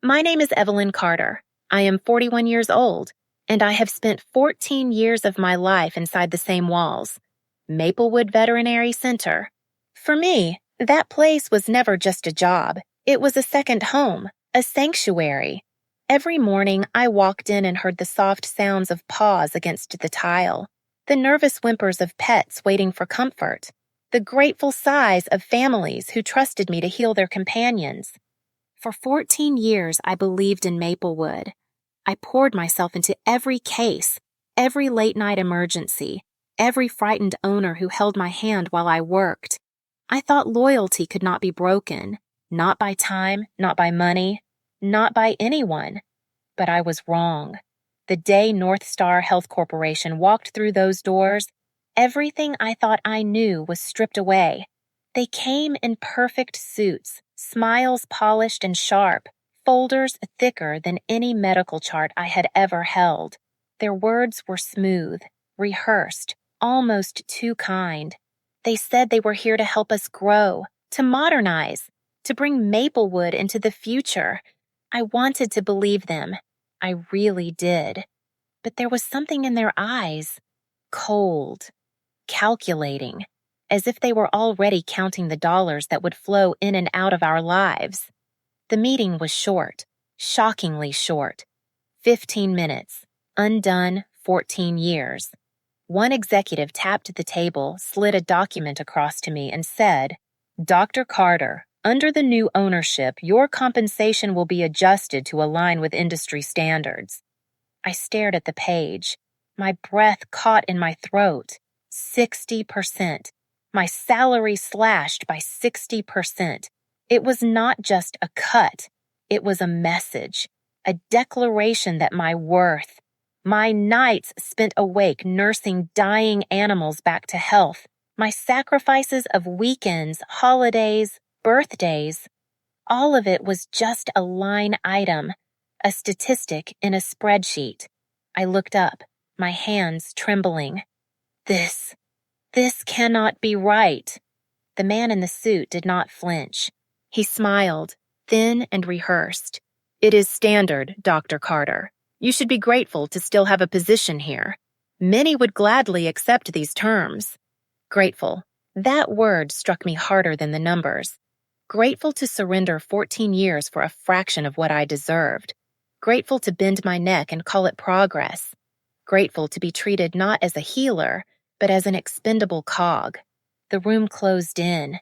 My name is Evelyn Carter. I am 41 years old, and I have spent 14 years of my life inside the same walls. Maplewood Veterinary Center. For me, that place was never just a job. It was a second home, a sanctuary. Every morning, I walked in and heard the soft sounds of paws against the tile, the nervous whimpers of pets waiting for comfort, the grateful sighs of families who trusted me to heal their companions. For 14 years, I believed in Maplewood. I poured myself into every case, every late-night emergency, every frightened owner who held my hand while I worked. I thought loyalty could not be broken, not by time, not by money, not by anyone. But I was wrong. The day North Star Health Corporation walked through those doors, everything I thought I knew was stripped away. They came in perfect suits, smiles polished and sharp, folders thicker than any medical chart I had ever held. Their words were smooth, rehearsed, almost too kind. They said they were here to help us grow, to modernize, to bring Maplewood into the future. I wanted to believe them. I really did. But there was something in their eyes, cold, calculating, as if they were already counting the dollars that would flow in and out of our lives. The meeting was short, shockingly short. 15 minutes, undone 14 years. One executive tapped the table, slid a document across to me, and said, "Dr. Carter, under the new ownership, your compensation will be adjusted to align with industry standards." I stared at the page. My breath caught in my throat. 60%. My salary slashed by 60%. It was not just a cut. It was a message, a declaration that my worth, my nights spent awake nursing dying animals back to health, my sacrifices of weekends, holidays, birthdays, all of it was just a line item, a statistic in a spreadsheet. I looked up, my hands trembling. This cannot be right. The man in the suit did not flinch. He smiled, thin and rehearsed. "It is standard, Dr. Carter. You should be grateful to still have a position here. Many would gladly accept these terms." Grateful. That word struck me harder than the numbers. Grateful to surrender 14 years for a fraction of what I deserved. Grateful to bend my neck and call it progress. Grateful to be treated not as a healer, but as an expendable cog. The room closed in.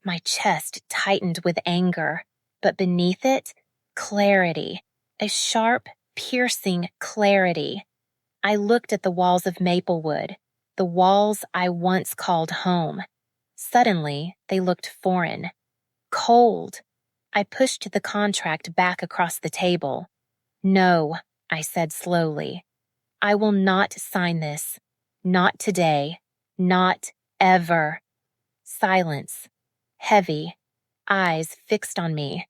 My chest tightened with anger, but beneath it, clarity. A sharp, piercing clarity. I looked at the walls of Maplewood, the walls I once called home. Suddenly, they looked foreign. Cold. I pushed the contract back across the table. "No," I said slowly. "I will not sign this. Not today. Not ever." Silence. Heavy. Eyes fixed on me.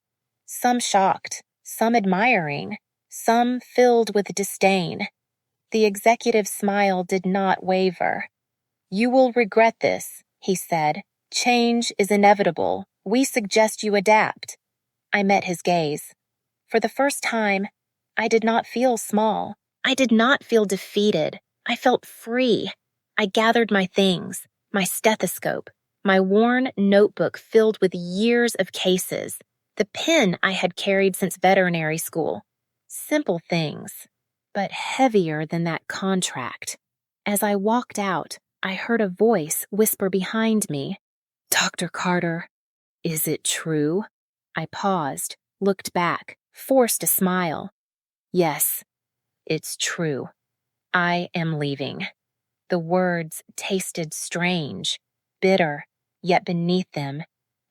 Some shocked, some admiring, some filled with disdain. The executive's smile did not waver. "You will regret this," he said. "Change is inevitable. We suggest you adapt." I met his gaze. For the first time, I did not feel small. I did not feel defeated. I felt free. I gathered my things, my stethoscope, my worn notebook filled with years of cases, the pen I had carried since veterinary school. Simple things, but heavier than that contract. As I walked out, I heard a voice whisper behind me, "Dr. Carter, is it true?" I paused, looked back, forced a smile. "Yes, it's true. I am leaving." The words tasted strange, bitter, yet beneath them,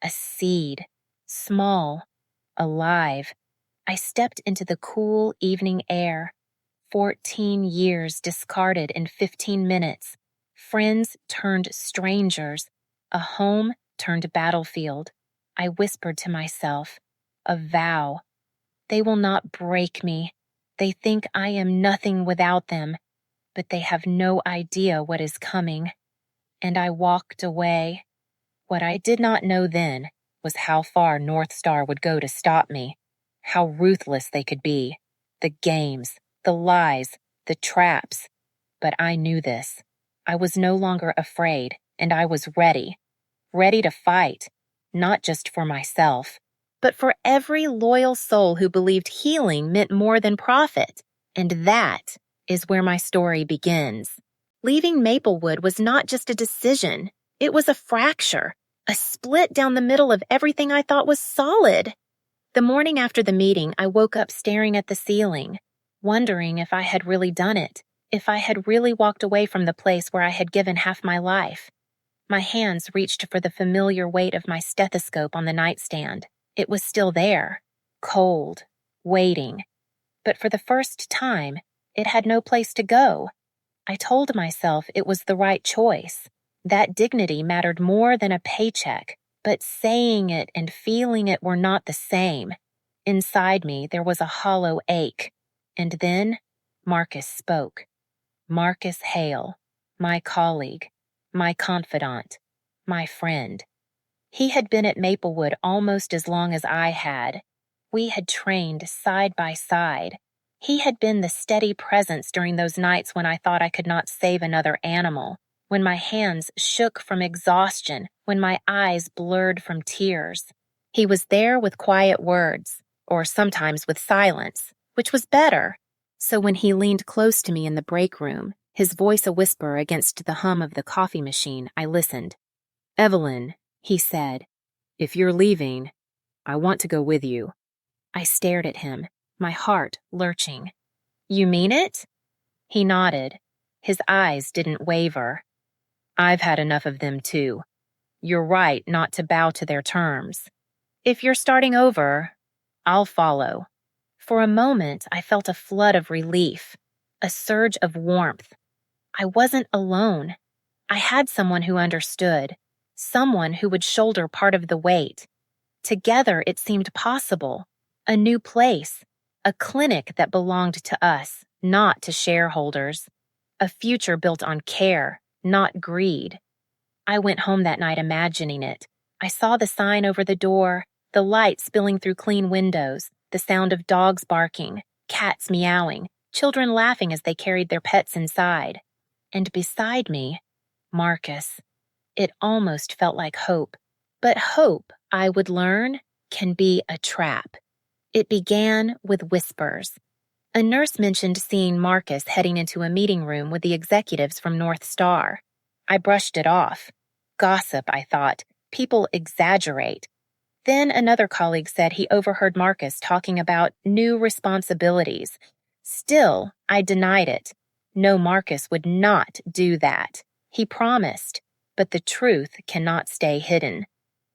a seed, small, alive. I stepped into the cool evening air. 14 years discarded in 15 minutes. Friends turned strangers. A home turned battlefield. I whispered to myself, a vow. They will not break me. They think I am nothing without them, but they have no idea what is coming. And I walked away. What I did not know then was how far North Star would go to stop me. How ruthless they could be. The games, the lies, the traps. But I knew this. I was no longer afraid, and I was ready. Ready to fight, not just for myself, but for every loyal soul who believed healing meant more than profit. And that is where my story begins. Leaving Maplewood was not just a decision, it was a fracture, a split down the middle of everything I thought was solid. The morning after the meeting, I woke up staring at the ceiling, wondering if I had really done it, if I had really walked away from the place where I had given half my life. My hands reached for the familiar weight of my stethoscope on the nightstand. It was still there, cold, waiting. But for the first time, it had no place to go. I told myself it was the right choice. That dignity mattered more than a paycheck, but saying it and feeling it were not the same. Inside me, there was a hollow ache. And then, Marcus spoke. Marcus Hale, my colleague, my confidant, my friend. He had been at Maplewood almost as long as I had. We had trained side by side. He had been the steady presence during those nights when I thought I could not save another animal, when my hands shook from exhaustion, when my eyes blurred from tears. He was there with quiet words, or sometimes with silence, which was better. So when he leaned close to me in the break room, his voice a whisper against the hum of the coffee machine, I listened. "Evelyn," he said, "if you're leaving, I want to go with you." I stared at him, my heart lurching. "You mean it?" He nodded. His eyes didn't waver. "I've had enough of them too. You're right not to bow to their terms. If you're starting over, I'll follow." For a moment, I felt a flood of relief, a surge of warmth. I wasn't alone. I had someone who understood, someone who would shoulder part of the weight. Together, it seemed possible. A new place, a clinic that belonged to us, not to shareholders. A future built on care, not greed. I went home that night imagining it. I saw the sign over the door, the light spilling through clean windows, the sound of dogs barking, cats meowing, children laughing as they carried their pets inside. And beside me, Marcus. It almost felt like hope. But hope, I would learn, can be a trap. It began with whispers. A nurse mentioned seeing Marcus heading into a meeting room with the executives from North Star. I brushed it off. Gossip, I thought. People exaggerate. Then another colleague said he overheard Marcus talking about new responsibilities. Still, I denied it. No, Marcus would not do that. He promised, but the truth cannot stay hidden.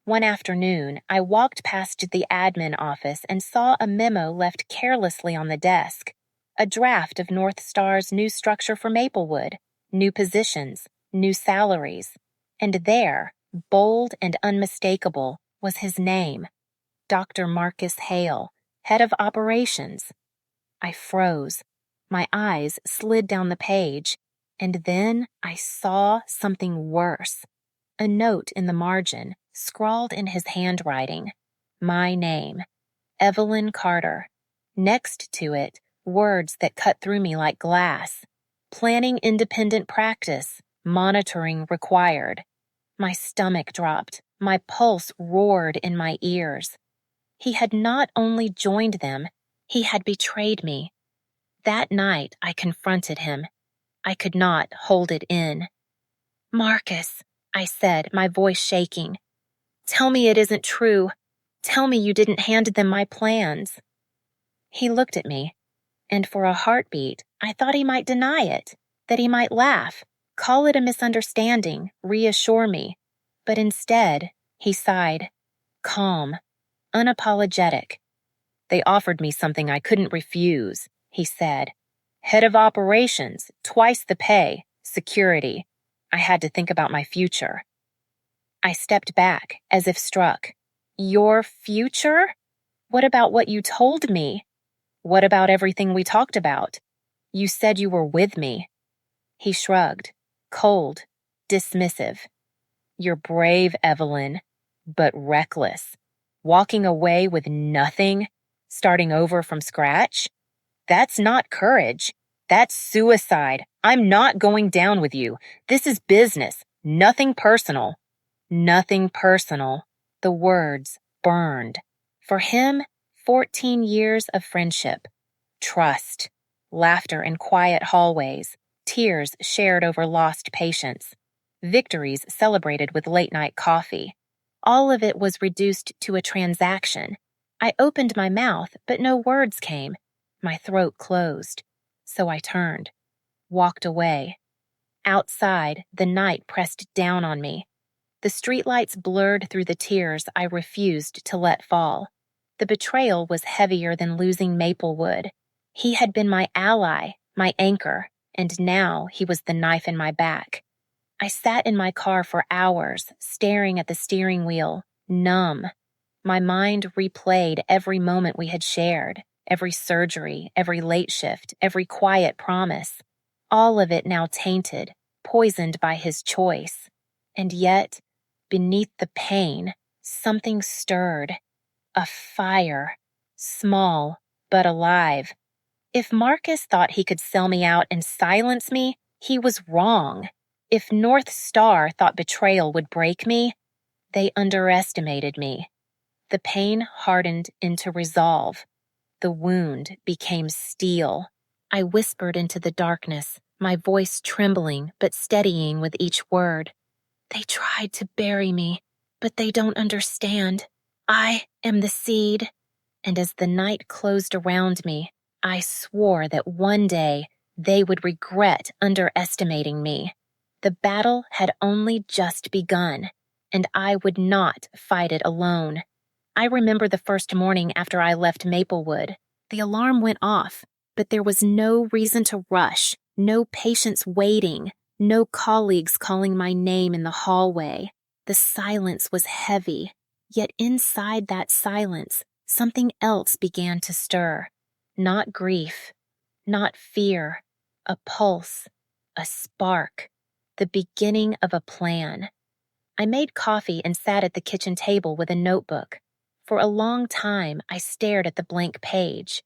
One afternoon, I walked past the admin office and saw a memo left carelessly on the desk. A draft of North Star's new structure for Maplewood, new positions, new salaries. And there, bold and unmistakable, was his name, Dr. Marcus Hale, head of operations. I froze. My eyes slid down the page, and then I saw something worse. A note in the margin, scrawled in his handwriting. My name, Evelyn Carter. Next to it, words that cut through me like glass. Planning independent practice, monitoring required. My stomach dropped. My pulse roared in my ears. He had not only joined them, he had betrayed me. That night, I confronted him. I could not hold it in. "Marcus," I said, my voice shaking. "Tell me it isn't true. Tell me you didn't hand them my plans." He looked at me, and for a heartbeat, I thought he might deny it, that he might laugh, call it a misunderstanding, reassure me. But instead, he sighed, calm, unapologetic. "They offered me something I couldn't refuse," he said. "Head of operations, twice the pay, security. I had to think about my future." I stepped back, as if struck. "Your future? What about what you told me? What about everything we talked about? You said you were with me." He shrugged, cold, dismissive. "You're brave, Evelyn, but reckless. Walking away with nothing. Starting over from scratch? That's not courage. That's suicide. I'm not going down with you. This is business. Nothing personal. Nothing personal. The words burned. For him, 14 years of friendship, trust, laughter in quiet hallways, tears shared over lost patience, victories celebrated with late-night coffee. All of it was reduced to a transaction. I opened my mouth, but no words came. My throat closed. So I turned, walked away. Outside, the night pressed down on me. The streetlights blurred through the tears I refused to let fall. The betrayal was heavier than losing Maplewood. He had been my ally, my anchor, and now he was the knife in my back. I sat in my car for hours, staring at the steering wheel, numb. My mind replayed every moment we had shared, every surgery, every late shift, every quiet promise. All of it now tainted, poisoned by his choice. And yet, beneath the pain, something stirred. A fire. Small, but alive. If Marcus thought he could sell me out and silence me, he was wrong. If North Star thought betrayal would break me, they underestimated me. The pain hardened into resolve. The wound became steel. I whispered into the darkness, my voice trembling but steadying with each word. They tried to bury me, but they don't understand. I am the seed. And as the night closed around me, I swore that one day they would regret underestimating me. The battle had only just begun, and I would not fight it alone. I remember the first morning after I left Maplewood. The alarm went off, but there was no reason to rush, no patients waiting, no colleagues calling my name in the hallway. The silence was heavy, yet inside that silence, something else began to stir. Not grief, not fear, a pulse, a spark, the beginning of a plan. I made coffee and sat at the kitchen table with a notebook. For a long time, I stared at the blank page.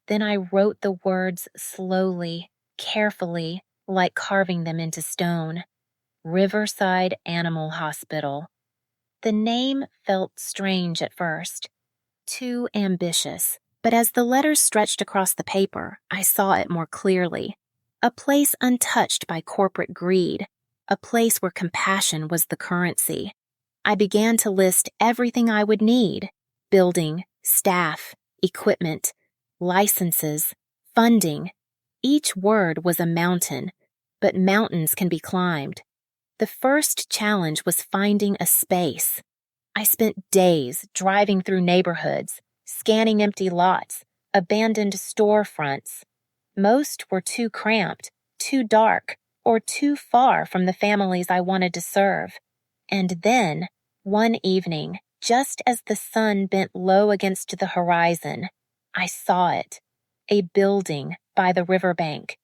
Then I wrote the words slowly, carefully, like carving them into stone. Riverside Animal Hospital. The name felt strange at first, too ambitious, but as the letters stretched across the paper, I saw it more clearly. A place untouched by corporate greed, a place where compassion was the currency. I began to list everything I would need: building, staff, equipment, licenses, funding. Each word was a mountain, but mountains can be climbed. The first challenge was finding a space. I spent days driving through neighborhoods, scanning empty lots, abandoned storefronts. Most were too cramped, too dark, or too far from the families I wanted to serve. And then, one evening, just as the sun bent low against the horizon, I saw it. A building by the riverbank.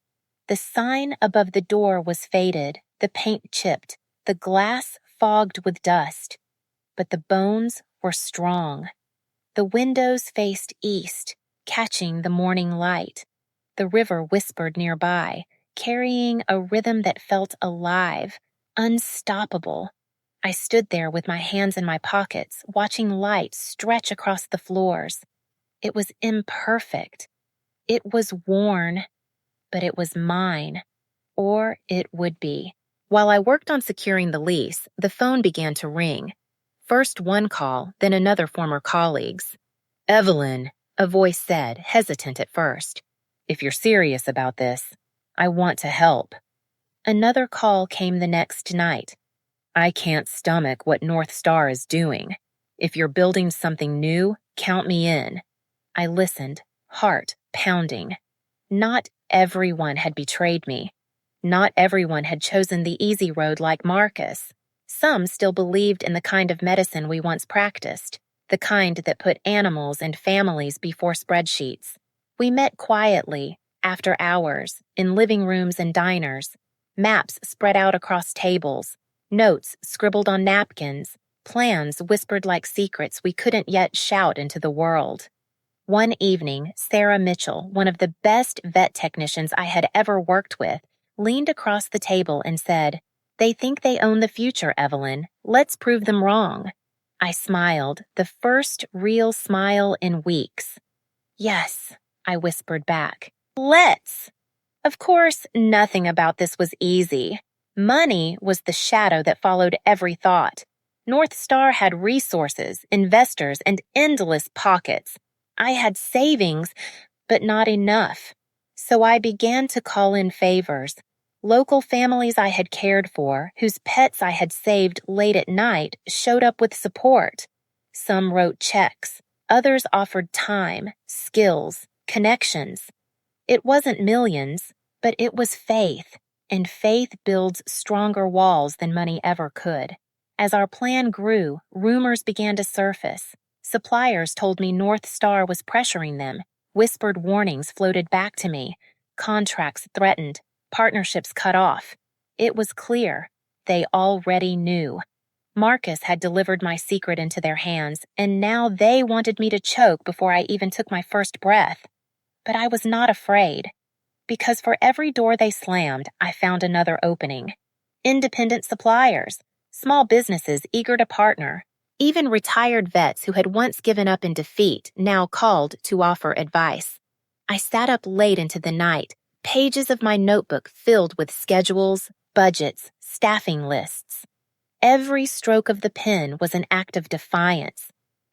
The sign above the door was faded, the paint chipped, the glass fogged with dust. But the bones were strong. The windows faced east, catching the morning light. The river whispered nearby, carrying a rhythm that felt alive, unstoppable. I stood there with my hands in my pockets, watching light stretch across the floors. It was imperfect. It was worn, but it was mine. Or it would be. While I worked on securing the lease, the phone began to ring. First one call, then another former colleague's. "Evelyn," a voice said, hesitant at first. "If you're serious about this, I want to help." Another call came the next night. "I can't stomach what North Star is doing. If you're building something new, count me in." I listened, heart pounding. Not everyone had betrayed me. Not everyone had chosen the easy road like Marcus. Some still believed in the kind of medicine we once practiced, the kind that put animals and families before spreadsheets. We met quietly, after hours, in living rooms and diners, maps spread out across tables, notes scribbled on napkins, plans whispered like secrets we couldn't yet shout into the world. One evening, Sarah Mitchell, one of the best vet technicians I had ever worked with, leaned across the table and said, "They think they own the future, Evelyn. Let's prove them wrong." I smiled, the first real smile in weeks. "Yes," I whispered back. "Let's." Of course, nothing about this was easy. Money was the shadow that followed every thought. North Star had resources, investors, and endless pockets. I had savings, but not enough. So I began to call in favors. Local families I had cared for, whose pets I had saved late at night, showed up with support. Some wrote checks. Others offered time, skills, connections. It wasn't millions, but it was faith, and faith builds stronger walls than money ever could. As our plan grew, rumors began to surface. Suppliers told me North Star was pressuring them. Whispered warnings floated back to me. Contracts threatened. Partnerships cut off. It was clear. They already knew. Marcus had delivered my secret into their hands, and now they wanted me to choke before I even took my first breath. But I was not afraid, because for every door they slammed, I found another opening. Independent suppliers, small businesses eager to partner, even retired vets who had once given up in defeat now called to offer advice. I sat up late into the night, pages of my notebook filled with schedules, budgets, staffing lists. Every stroke of the pen was an act of defiance.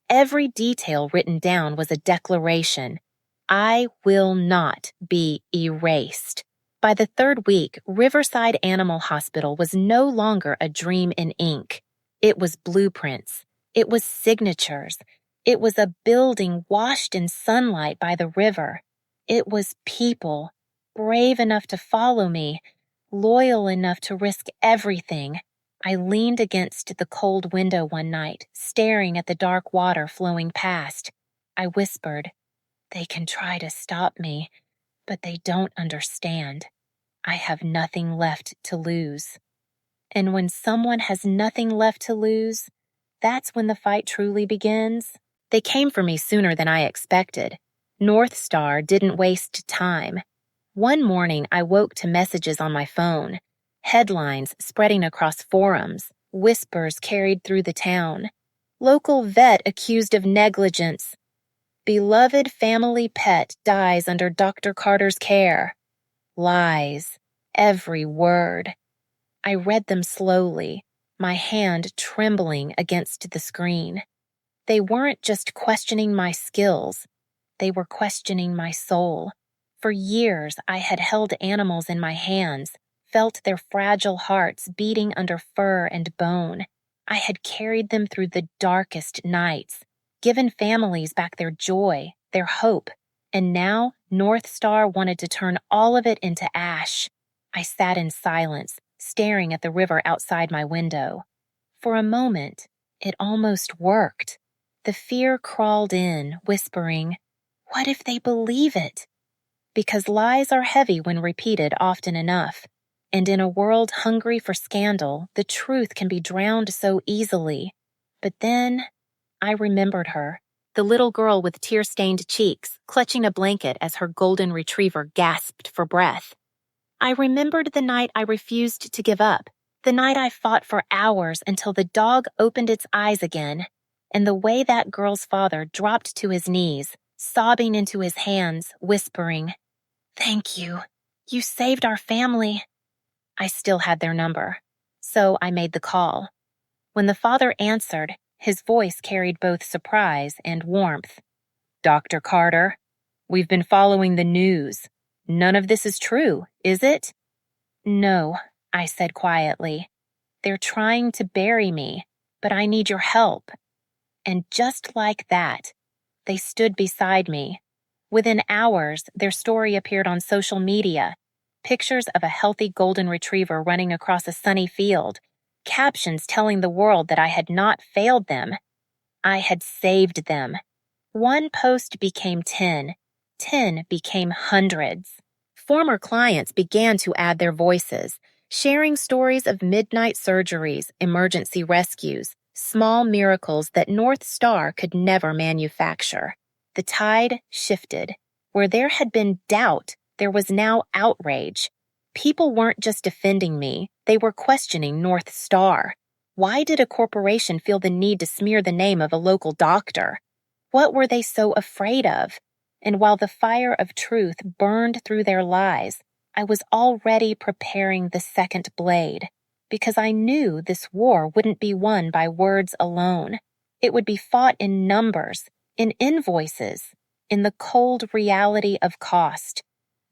Every detail written down was a declaration. I will not be erased. By the third week, Riverside Animal Hospital was no longer a dream in ink. It was blueprints. It was signatures. It was a building washed in sunlight by the river. It was people, brave enough to follow me, loyal enough to risk everything. I leaned against the cold window one night, staring at the dark water flowing past. I whispered, "They can try to stop me, but they don't understand. I have nothing left to lose." And when someone has nothing left to lose, that's when the fight truly begins. They came for me sooner than I expected. North Star didn't waste time. One morning, I woke to messages on my phone, headlines spreading across forums, whispers carried through the town. Local vet accused of negligence. Beloved family pet dies under Dr. Carter's care. Lies. Every word. I read them slowly, my hand trembling against the screen. They weren't just questioning my skills. They were questioning my soul. For years, I had held animals in my hands, felt their fragile hearts beating under fur and bone. I had carried them through the darkest nights, given families back their joy, their hope, and now North Star wanted to turn all of it into ash. I sat in silence, staring at the river outside my window. For a moment, it almost worked. The fear crawled in, whispering, "What if they believe it?" Because lies are heavy when repeated often enough. And in a world hungry for scandal, the truth can be drowned so easily. But then, I remembered her, the little girl with tear-stained cheeks, clutching a blanket as her golden retriever gasped for breath. I remembered the night I refused to give up, the night I fought for hours until the dog opened its eyes again, and the way that girl's father dropped to his knees, sobbing into his hands, whispering, "Thank you. You saved our family." I still had their number, so I made the call. When the father answered, his voice carried both surprise and warmth. "Dr. Carter, we've been following the news. None of this is true, is it?" "No," I said quietly. "They're trying to bury me, but I need your help." And just like that, they stood beside me. Within hours, their story appeared on social media. Pictures of a healthy golden retriever running across a sunny field. Captions telling the world that I had not failed them. I had saved them. One post became 10. 10 became hundreds. Former clients began to add their voices, sharing stories of midnight surgeries, emergency rescues, small miracles that North Star could never manufacture. The tide shifted. Where there had been doubt, there was now outrage. People weren't just defending me, they were questioning North Star. Why did a corporation feel the need to smear the name of a local doctor? What were they so afraid of? And while the fire of truth burned through their lies, I was already preparing the second blade, because I knew this war wouldn't be won by words alone. It would be fought in numbers, in invoices, in the cold reality of cost.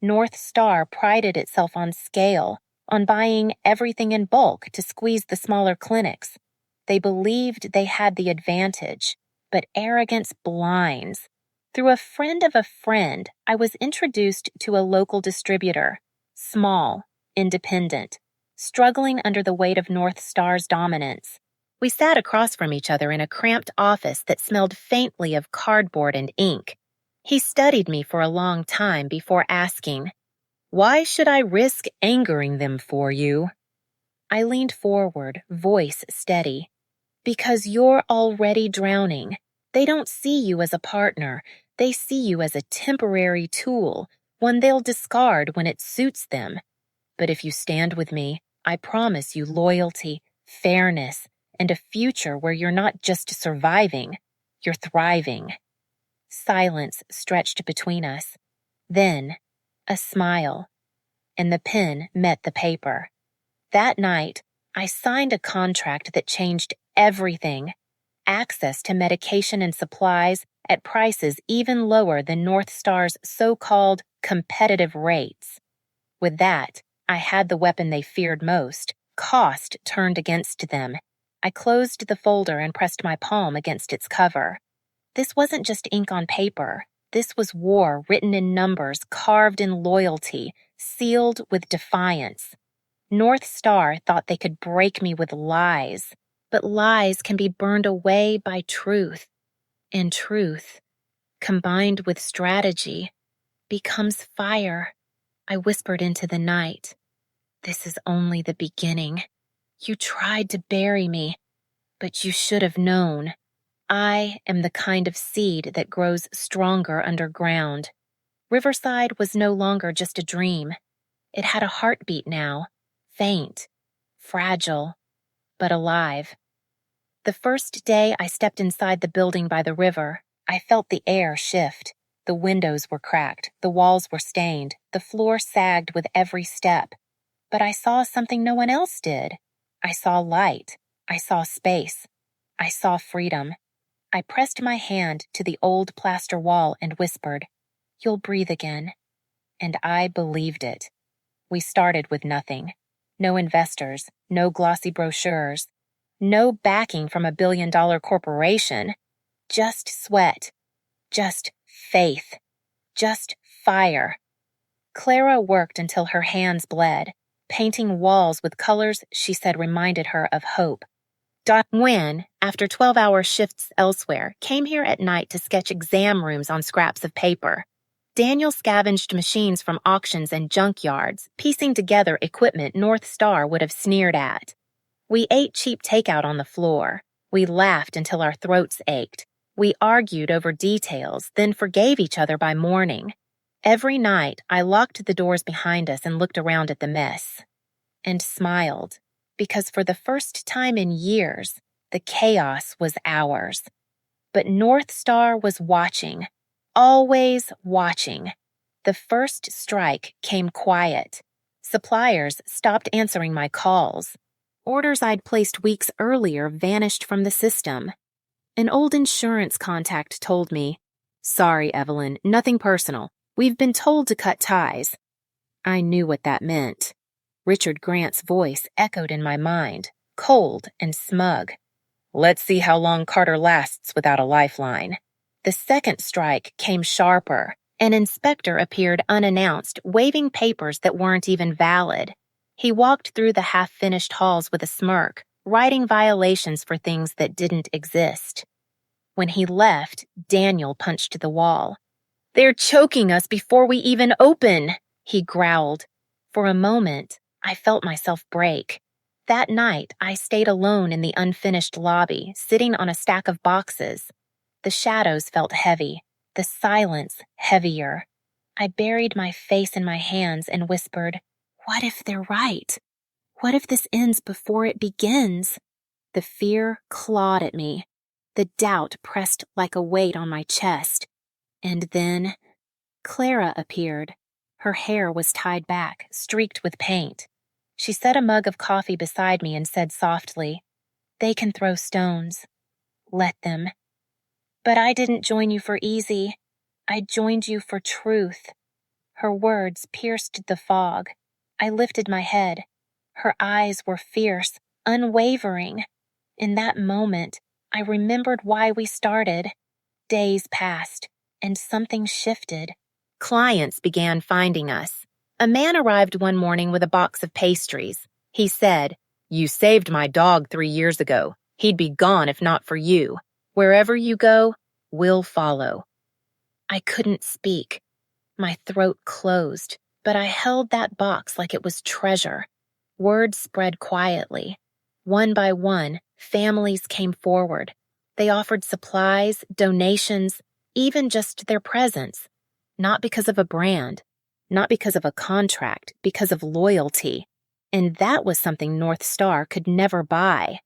North Star prided itself on scale, on buying everything in bulk to squeeze the smaller clinics. They believed they had the advantage, but arrogance blinds. Through a friend of a friend, I was introduced to a local distributor, small, independent, struggling under the weight of North Star's dominance. We sat across from each other in a cramped office that smelled faintly of cardboard and ink. He studied me for a long time before asking, "Why should I risk angering them for you?" I leaned forward, voice steady. "Because you're already drowning. They don't see you as a partner. They see you as a temporary tool, one they'll discard when it suits them. But if you stand with me, I promise you loyalty, fairness, and a future where you're not just surviving, you're thriving." Silence stretched between us. Then, a smile, and the pen met the paper. That night, I signed a contract that changed everything. Access to medication and supplies at prices even lower than North Star's so-called competitive rates. With that, I had the weapon they feared most, cost turned against them. I closed the folder and pressed my palm against its cover. This wasn't just ink on paper. This was war written in numbers, carved in loyalty, sealed with defiance. North Star thought they could break me with lies, but lies can be burned away by truth. And truth, combined with strategy, becomes fire. I whispered into the night. "This is only the beginning. You tried to bury me, but you should have known. I am the kind of seed that grows stronger underground." Riverside was no longer just a dream. It had a heartbeat now, faint, fragile, but alive. The first day I stepped inside the building by the river, I felt the air shift. The windows were cracked, the walls were stained, the floor sagged with every step. But I saw something no one else did. I saw light. I saw space. I saw freedom. I pressed my hand to the old plaster wall and whispered, "You'll breathe again." And I believed it. We started with nothing. No investors, no glossy brochures, no backing from a billion-dollar corporation. Just sweat, just faith, just fire. Clara worked until her hands bled, painting walls with colors she said reminded her of hope. Doc Nguyen, after 12-hour shifts elsewhere, came here at night to sketch exam rooms on scraps of paper. Daniel scavenged machines from auctions and junkyards, piecing together equipment North Star would have sneered at. We ate cheap takeout on the floor. We laughed until our throats ached. We argued over details, then forgave each other by morning. Every night, I locked the doors behind us and looked around at the mess. And smiled, because for the first time in years, the chaos was ours. But North Star was watching, always watching. The first strike came quiet. Suppliers stopped answering my calls. Orders I'd placed weeks earlier vanished from the system. An old insurance contact told me, "Sorry, Evelyn, nothing personal. We've been told to cut ties." I knew what that meant. Richard Grant's voice echoed in my mind, cold and smug. "Let's see how long Carter lasts without a lifeline." The second strike came sharper. An inspector appeared unannounced, waving papers that weren't even valid. He walked through the half-finished halls with a smirk, writing violations for things that didn't exist. When he left, Daniel punched the wall. "They're choking us before we even open," he growled. For a moment, I felt myself break. That night, I stayed alone in the unfinished lobby, sitting on a stack of boxes. The shadows felt heavy. the silence heavier. I buried my face in my hands and whispered, "What if they're right? What if this ends before it begins?" The fear clawed at me. The doubt pressed like a weight on my chest. And then Clara appeared. Her hair was tied back, streaked with paint. She set a mug of coffee beside me and said softly, "They can throw stones. Let them. But I didn't join you for easy. I joined you for truth." Her words pierced the fog. I lifted my head. Her eyes were fierce, unwavering. In that moment, I remembered why we started. Days passed, and something shifted. Clients began finding us. A man arrived one morning with a box of pastries. He said, "You saved my dog 3 years ago. He'd be gone if not for you. Wherever you go, we'll follow." I couldn't speak. My throat closed, but I held that box like it was treasure. Words spread quietly. One by one, families came forward. They offered supplies, donations, even just their presence. Not because of a brand, not because of a contract, because of loyalty. And that was something North Star could never buy.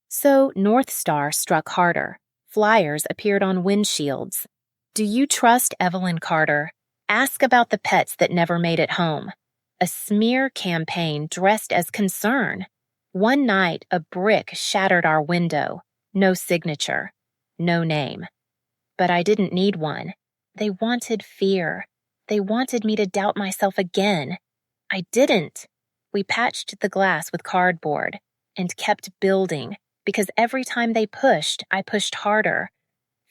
So North Star struck harder. Flyers appeared on windshields. "Do you trust Evelyn Carter? Ask about the pets that never made it home." A smear campaign dressed as concern. One night, a brick shattered our window. No signature. No name. But I didn't need one. They wanted fear. They wanted me to doubt myself again. I didn't. We patched the glass with cardboard and kept building, because every time they pushed, I pushed harder.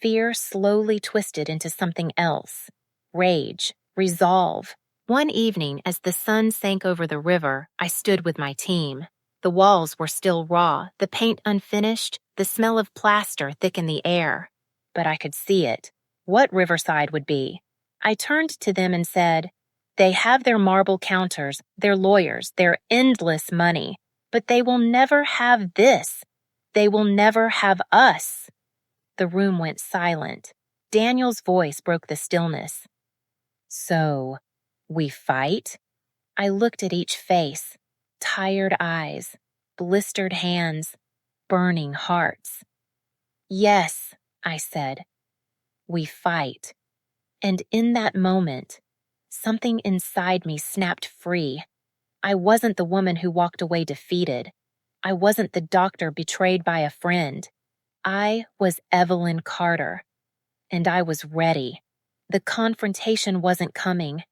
Fear slowly twisted into something else. Rage, resolve. One evening, as the sun sank over the river, I stood with my team. The walls were still raw, the paint unfinished, the smell of plaster thick in the air. But I could see it. What Riverside would be. I turned to them and said, "They have their marble counters, their lawyers, their endless money, but they will never have this. They will never have us." The room went silent. Daniel's voice broke the stillness. "So, we fight?" I looked at each face. Tired eyes, blistered hands, burning hearts. "Yes," I said, "we fight." And in that moment, something inside me snapped free. I wasn't the woman who walked away defeated. I wasn't the doctor betrayed by a friend. I was Evelyn Carter. And I was ready. The confrontation wasn't coming.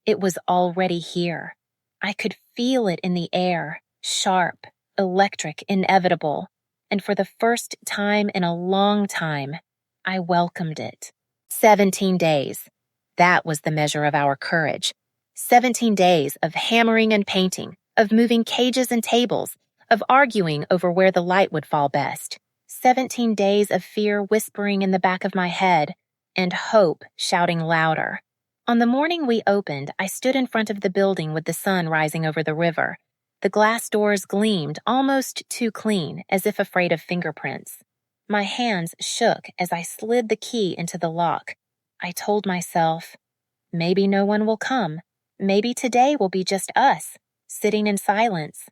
It was already here. I could feel it in the air, sharp, electric, inevitable. And for the first time in a long time, I welcomed it. 17 days. That was the measure of our courage. 17 days of hammering and painting, of moving cages and tables, of arguing over where the light would fall best. 17 days of fear whispering in the back of my head, and hope shouting louder. On the morning we opened, I stood in front of the building with the sun rising over the river. The glass doors gleamed almost too clean, as if afraid of fingerprints. My hands shook as I slid the key into the lock. I told myself, maybe no one will come. Maybe today will be just us, sitting in silence.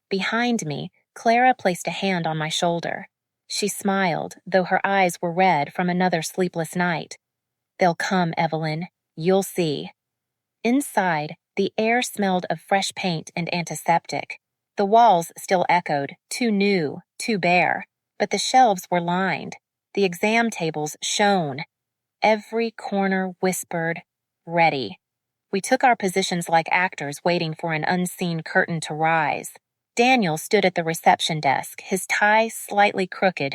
Behind me, Clara placed a hand on my shoulder. She smiled, though her eyes were red from another sleepless night. "They'll come, Evelyn. You'll see." Inside, the air smelled of fresh paint and antiseptic. The walls still echoed, too new, too bare, but the shelves were lined. The exam tables shone. Every corner whispered, "Ready." We took our positions like actors waiting for an unseen curtain to rise. Daniel stood at the reception desk, his tie slightly crooked.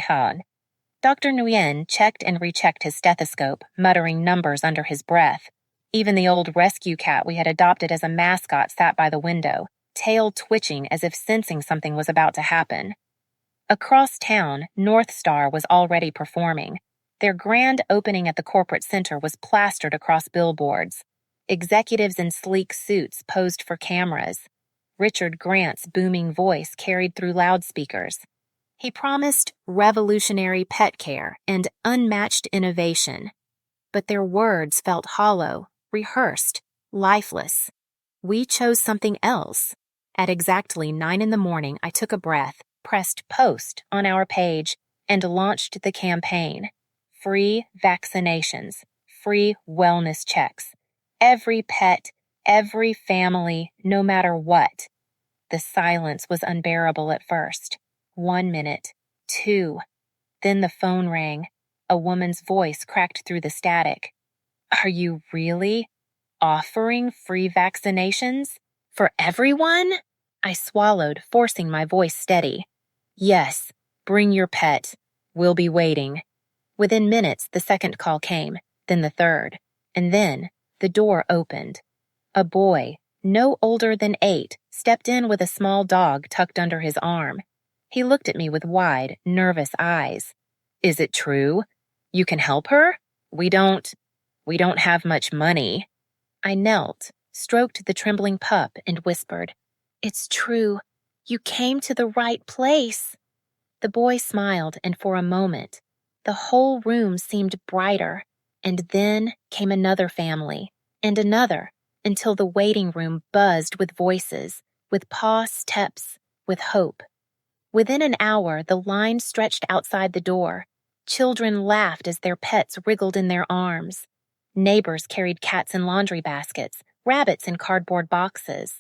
Dr. Nguyen checked and rechecked his stethoscope, muttering numbers under his breath. Even the old rescue cat we had adopted as a mascot sat by the window, tail twitching as if sensing something was about to happen. Across town, North Star was already performing. Their grand opening at the corporate center was plastered across billboards. Executives in sleek suits posed for cameras. Richard Grant's booming voice carried through loudspeakers. He promised revolutionary pet care and unmatched innovation. but their words felt hollow, rehearsed, lifeless. We chose something else. At exactly 9 in the morning, I took a breath, pressed post on our page, and launched the campaign. Free vaccinations, free wellness checks. Every pet, every family, no matter what. The silence was unbearable at first. 1 minute, 2. Then the phone rang. A woman's voice cracked through the static. Are you really offering free vaccinations? For everyone? I swallowed, forcing my voice steady. Yes, bring your pet. We'll be waiting. Within minutes, the second call came, then the third, and then the door opened. A boy, no older than 8, stepped in with a small dog tucked under his arm. He looked at me with wide, nervous eyes. Is it true? You can help her? We don't have much money. I knelt, stroked the trembling pup, and whispered, It's true. You came to the right place. The boy smiled, and for a moment, the whole room seemed brighter, and then came another family, and another, until the waiting room buzzed with voices, with paw steps, with hope. Within an hour, the line stretched outside the door. Children laughed as their pets wriggled in their arms. Neighbors carried cats in laundry baskets, rabbits in cardboard boxes.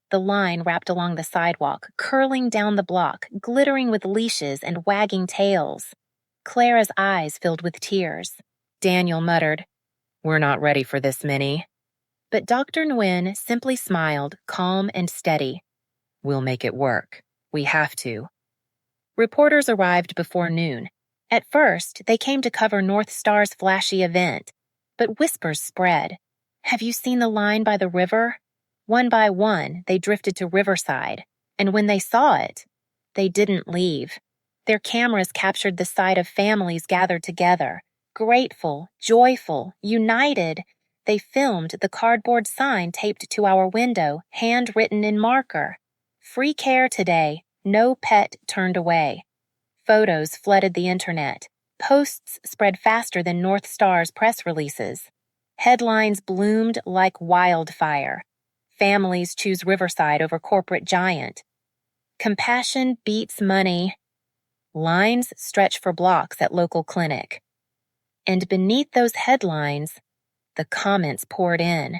The line wrapped along the sidewalk, curling down the block, glittering with leashes and wagging tails. Clara's eyes filled with tears. Daniel muttered, We're not ready for this, Minnie. But Dr. Nguyen simply smiled, calm and steady. We'll make it work. We have to. Reporters arrived before noon. At first, they came to cover North Star's flashy event. But whispers spread. Have you seen the line by the river? One by one, they drifted to Riverside. And when they saw it, they didn't leave. Their cameras captured the sight of families gathered together. Grateful, joyful, united. They filmed the cardboard sign taped to our window, handwritten in marker. Free care today, no pet turned away. Photos flooded the internet. Posts spread faster than North Star's press releases. Headlines bloomed like wildfire. Families choose Riverside over corporate giant. Compassion beats money. Lines stretch for blocks at local clinic. And beneath those headlines, the comments poured in.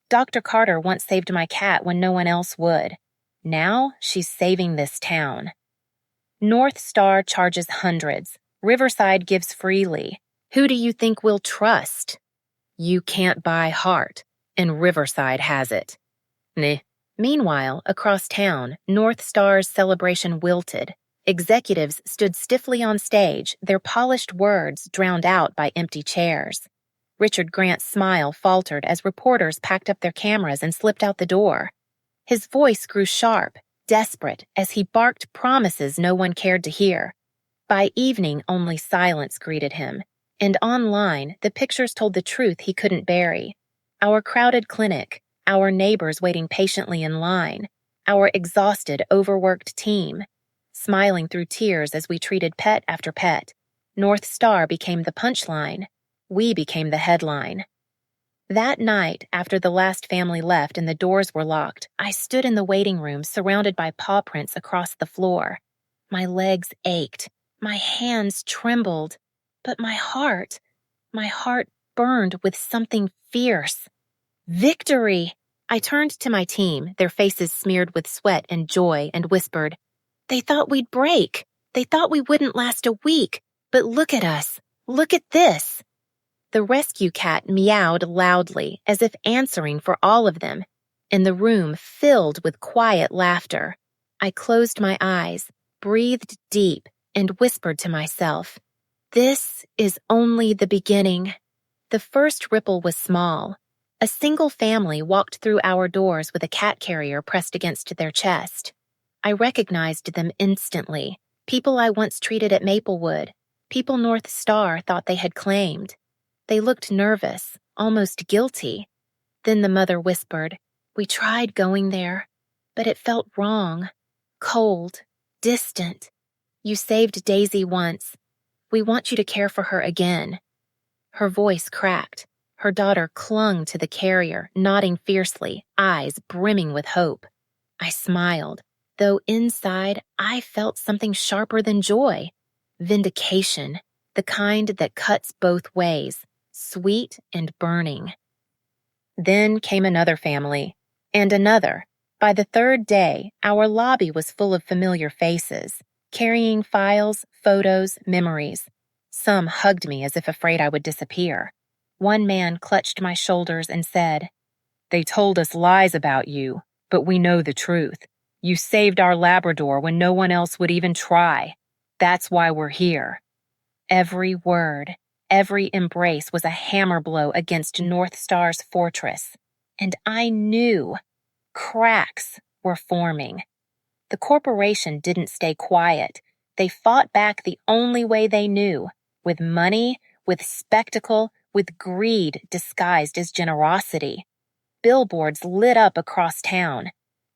Dr. Carter once saved my cat when no one else would. Now she's saving this town. North Star charges hundreds. Riverside gives freely. Who do you think we'll trust? You can't buy heart, and Riverside has it. Nah. Meanwhile, across town, North Star's celebration wilted. Executives stood stiffly on stage, their polished words drowned out by empty chairs. Richard Grant's smile faltered as reporters packed up their cameras and slipped out the door. His voice grew sharp, desperate, as he barked promises no one cared to hear. By evening, only silence greeted him, and online, the pictures told the truth he couldn't bury. Our crowded clinic, our neighbors waiting patiently in line, our exhausted, overworked team. Smiling through tears as we treated pet after pet, North Star became the punchline. We became the headline. That night, after the last family left and the doors were locked, I stood in the waiting room surrounded by paw prints across the floor. My legs ached, my hands trembled, but my heart burned with something fierce. Victory! I turned to my team, their faces smeared with sweat and joy, and whispered, They thought we'd break. They thought we wouldn't last a week. But look at us. Look at this. The rescue cat meowed loudly, as if answering for all of them, and the room filled with quiet laughter. I closed my eyes, breathed deep, and whispered to myself, This is only the beginning. The first ripple was small. A single family walked through our doors with a cat carrier pressed against their chest. I recognized them instantly, people I once treated at Maplewood, people North Star thought they had claimed. They looked nervous, almost guilty. Then the mother whispered, We tried going there, but it felt wrong, cold, distant. You saved Daisy once. We want you to care for her again. Her voice cracked. Her daughter clung to the carrier, nodding fiercely, eyes brimming with hope. I smiled, though inside I felt something sharper than joy. Vindication, the kind that cuts both ways, sweet and burning. Then came another family, and another. By the third day, our lobby was full of familiar faces, carrying files, photos, memories. Some hugged me as if afraid I would disappear. One man clutched my shoulders and said, "They told us lies about you, but we know the truth. You saved our Labrador when no one else would even try. That's why we're here." Every word, every embrace was a hammer blow against North Star's fortress. And I knew cracks were forming. The corporation didn't stay quiet. They fought back the only way they knew, with money, with spectacle, with greed disguised as generosity. Billboards lit up across town.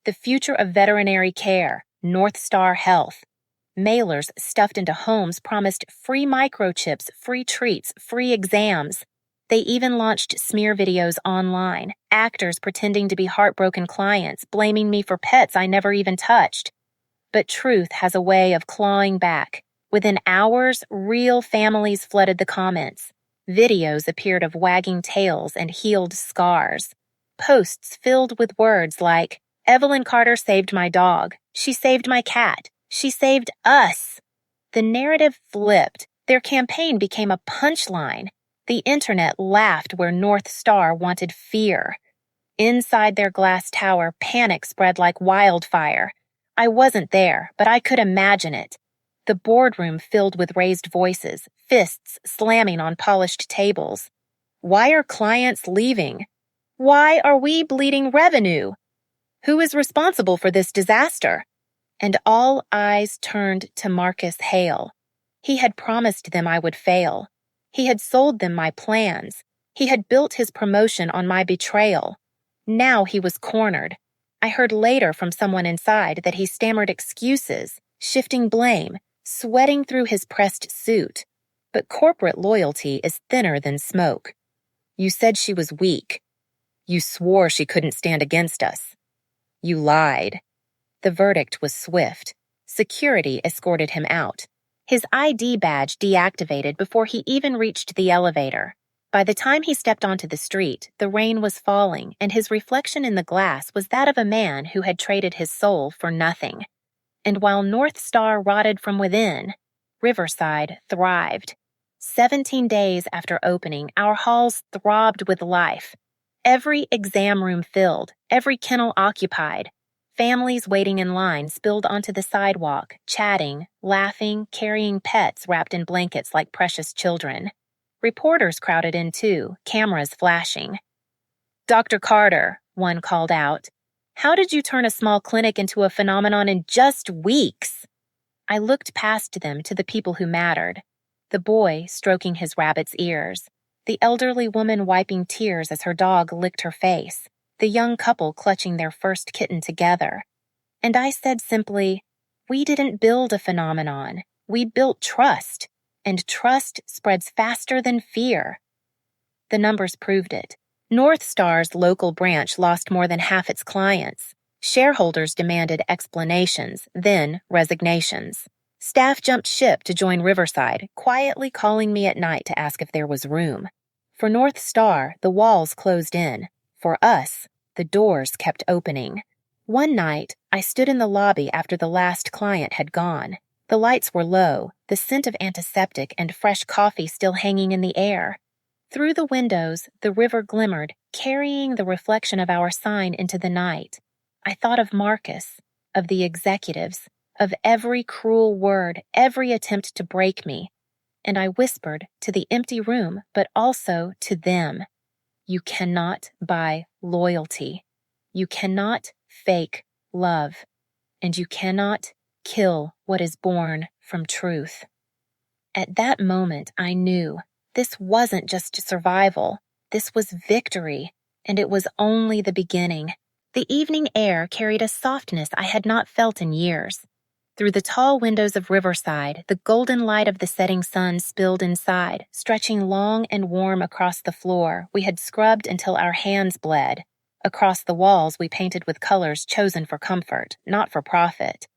The future of veterinary care, North Star Health. Mailers stuffed into homes promised free microchips, free treats, free exams. They even launched smear videos online, actors pretending to be heartbroken clients, blaming me for pets I never even touched. But truth has a way of clawing back. Within hours, real families flooded the comments. Videos appeared of wagging tails and healed scars. Posts filled with words like, "Evelyn Carter saved my dog. She saved my cat. She saved us." The narrative flipped. Their campaign became a punchline. The internet laughed where North Star wanted fear. Inside their glass tower, panic spread like wildfire. I wasn't there, but I could imagine it. The boardroom filled with raised voices, fists slamming on polished tables. Why are clients leaving? Why are we bleeding revenue? Who is responsible for this disaster? And all eyes turned to Marcus Hale. He had promised them I would fail. He had sold them my plans. He had built his promotion on my betrayal. Now he was cornered. I heard later from someone inside that he stammered excuses, shifting blame, sweating through his pressed suit. But corporate loyalty is thinner than smoke. You said she was weak. You swore she couldn't stand against us. You lied. The verdict was swift. Security escorted him out. His ID badge deactivated before he even reached the elevator. By the time he stepped onto the street, the rain was falling, and his reflection in the glass was that of a man who had traded his soul for nothing. And while North Star rotted from within, Riverside thrived. 17 days after opening, our halls throbbed with life. Every exam room filled, every kennel occupied. Families waiting in line spilled onto the sidewalk, chatting, laughing, carrying pets wrapped in blankets like precious children. Reporters crowded in too, cameras flashing. "Dr. Carter," one called out, "how did you turn a small clinic into a phenomenon in just weeks?" I looked past them to the people who mattered. The boy stroking his rabbit's ears. The elderly woman wiping tears as her dog licked her face. The young couple clutching their first kitten together. And I said simply, "We didn't build a phenomenon. We built trust. And trust spreads faster than fear." The numbers proved it. North Star's local branch lost more than half its clients. Shareholders demanded explanations, then resignations. Staff jumped ship to join Riverside, quietly calling me at night to ask if there was room. For North Star, the walls closed in. For us, the doors kept opening. One night, I stood in the lobby after the last client had gone. The lights were low, the scent of antiseptic and fresh coffee still hanging in the air. Through the windows, the river glimmered, carrying the reflection of our sign into the night. I thought of Marcus, of the executives, of every cruel word, every attempt to break me. And I whispered to the empty room, but also to them. You cannot buy loyalty. You cannot fake love. And you cannot kill what is born from truth. At that moment, I knew this wasn't just survival. This was victory, and it was only the beginning. The evening air carried a softness I had not felt in years. Through the tall windows of Riverside, the golden light of the setting sun spilled inside, stretching long and warm across the floor we had scrubbed until our hands bled. Across the walls we painted with colors chosen for comfort, not for profit.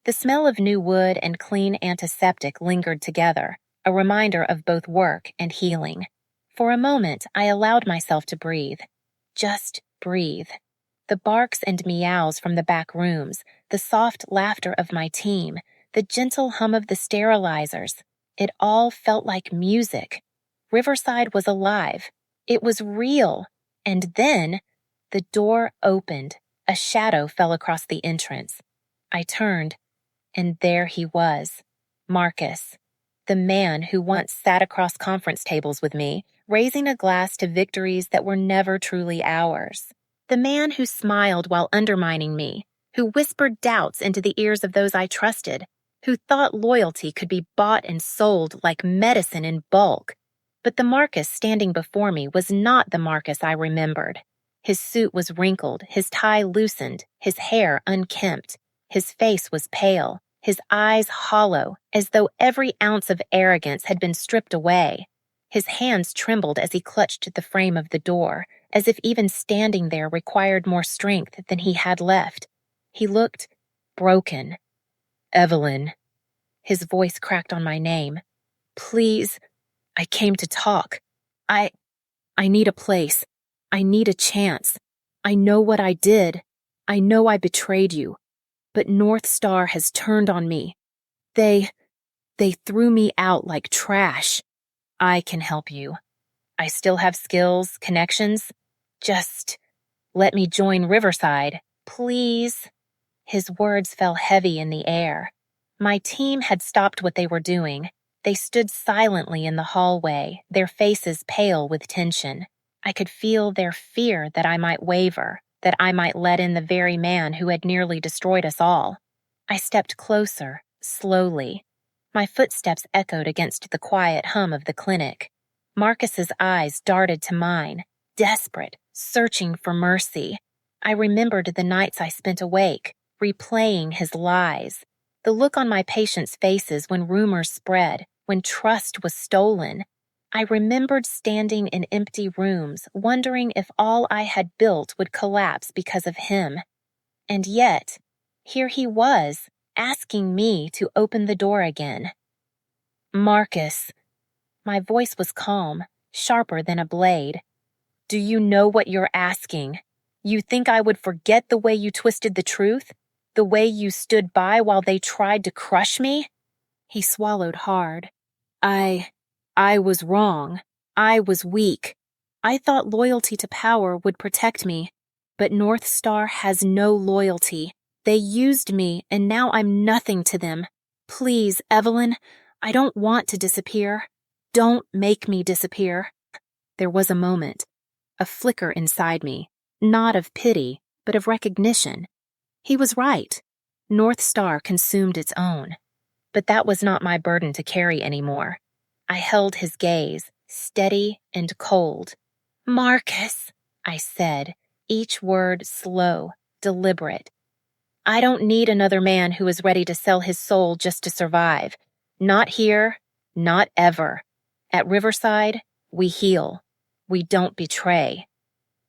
The smell of new wood and clean antiseptic lingered together, a reminder of both work and healing. For a moment, I allowed myself to breathe. Just breathe. The barks and meows from the back rooms, the soft laughter of my team, the gentle hum of the sterilizers. It all felt like music. Riverside was alive. It was real. And then, the door opened. A shadow fell across the entrance. I turned, and there he was, Marcus, the man who once sat across conference tables with me, raising a glass to victories that were never truly ours. The man who smiled while undermining me, who whispered doubts into the ears of those I trusted, who thought loyalty could be bought and sold like medicine in bulk. But the Marcus standing before me was not the Marcus I remembered. His suit was wrinkled, his tie loosened, his hair unkempt. His face was pale, his eyes hollow, as though every ounce of arrogance had been stripped away. His hands trembled as he clutched the frame of the door, as if even standing there required more strength than he had left. He looked broken. "Evelyn." His voice cracked on my name. "Please, I came to talk. I need a place. I need a chance. I know what I did. I know I betrayed you. But North Star has turned on me. They threw me out like trash. I can help you. I still have skills, connections. Just let me join Riverside, please." His words fell heavy in the air. My team had stopped what they were doing. They stood silently in the hallway, their faces pale with tension. I could feel their fear that I might waver, that I might let in the very man who had nearly destroyed us all. I stepped closer, slowly. My footsteps echoed against the quiet hum of the clinic. Marcus's eyes darted to mine, desperate, searching for mercy. I remembered the nights I spent awake, replaying his lies. The look on my patients' faces when rumors spread, when trust was stolen. I remembered standing in empty rooms, wondering if all I had built would collapse because of him. And yet, here he was, asking me to open the door again. "Marcus." My voice was calm, sharper than a blade. "Do you know what you're asking? You think I would forget the way you twisted the truth? The way you stood by while they tried to crush me?" He swallowed hard. I was wrong. I was weak. I thought loyalty to power would protect me. But North Star has no loyalty. They used me, and now I'm nothing to them. Please, Evelyn, I don't want to disappear. Don't make me disappear." There was a moment, a flicker inside me, not of pity, but of recognition. He was right. North Star consumed its own. But that was not my burden to carry anymore. I held his gaze, steady and cold. "Marcus," I said, each word slow, deliberate. "I don't need another man who is ready to sell his soul just to survive. Not here, not ever. At Riverside, we heal. We don't betray."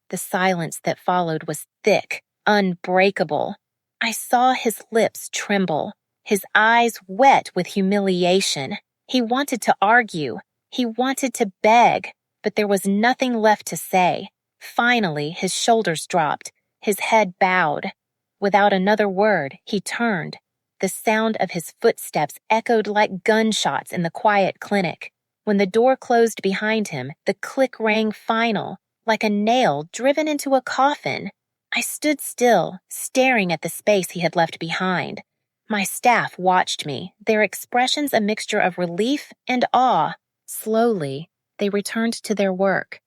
The silence that followed was thick, unbreakable. I saw his lips tremble, his eyes wet with humiliation. He wanted to argue. He wanted to beg, but there was nothing left to say. Finally, his shoulders dropped, his head bowed. Without another word, he turned. The sound of his footsteps echoed like gunshots in the quiet clinic. When the door closed behind him, the click rang final, like a nail driven into a coffin. I stood still, staring at the space he had left behind. My staff watched me, their expressions a mixture of relief and awe. Slowly, they returned to their work,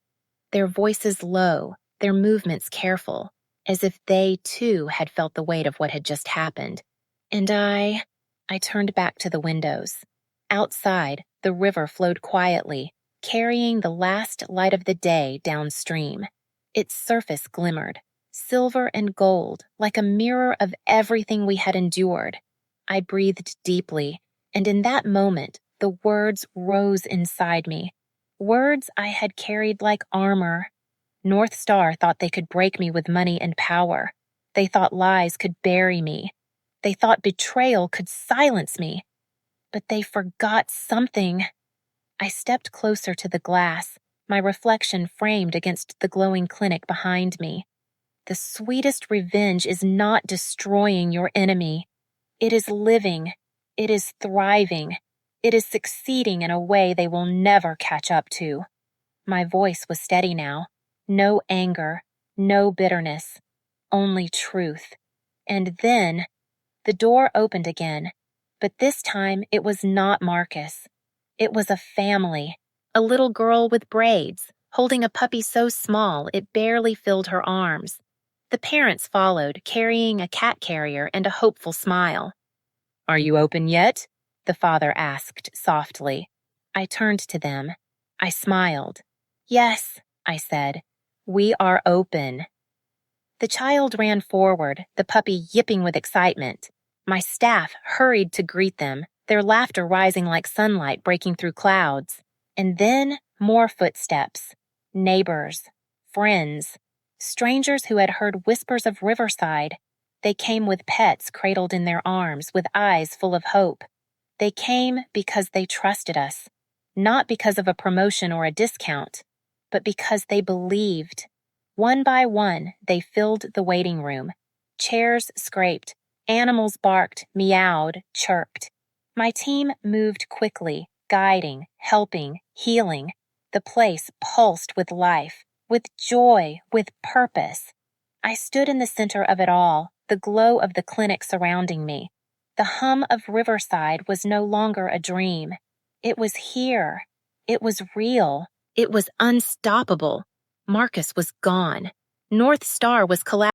their voices low, their movements careful, as if they, too, had felt the weight of what had just happened. And I turned back to the windows. Outside, the river flowed quietly, carrying the last light of the day downstream. Its surface glimmered, silver and gold, like a mirror of everything we had endured. I breathed deeply, and in that moment, the words rose inside me. Words I had carried like armor. North Star thought they could break me with money and power. They thought lies could bury me. They thought betrayal could silence me. But they forgot something. I stepped closer to the glass, my reflection framed against the glowing clinic behind me. The sweetest revenge is not destroying your enemy. It is living. It is thriving. It is succeeding in a way they will never catch up to. My voice was steady now. No anger, no bitterness, only truth. And then the door opened again, but this time it was not Marcus. It was a family, a little girl with braids, holding a puppy so small it barely filled her arms. The parents followed, carrying a cat carrier and a hopeful smile. "Are you open yet?" the father asked softly. I turned to them. I smiled. "Yes," I said. "We are open." The child ran forward, the puppy yipping with excitement. My staff hurried to greet them, their laughter rising like sunlight breaking through clouds. And then more footsteps. Neighbors, friends, strangers who had heard whispers of Riverside. They came with pets cradled in their arms, with eyes full of hope. They came because they trusted us, not because of a promotion or a discount, but because they believed. One by one, they filled the waiting room. Chairs scraped, animals barked, meowed, chirped. My team moved quickly, guiding, helping, healing. The place pulsed with life, with joy, with purpose. I stood in the center of it all, the glow of the clinic surrounding me. The hum of Riverside was no longer a dream. It was here. It was real. It was unstoppable. Marcus was gone. North Star was collapsing.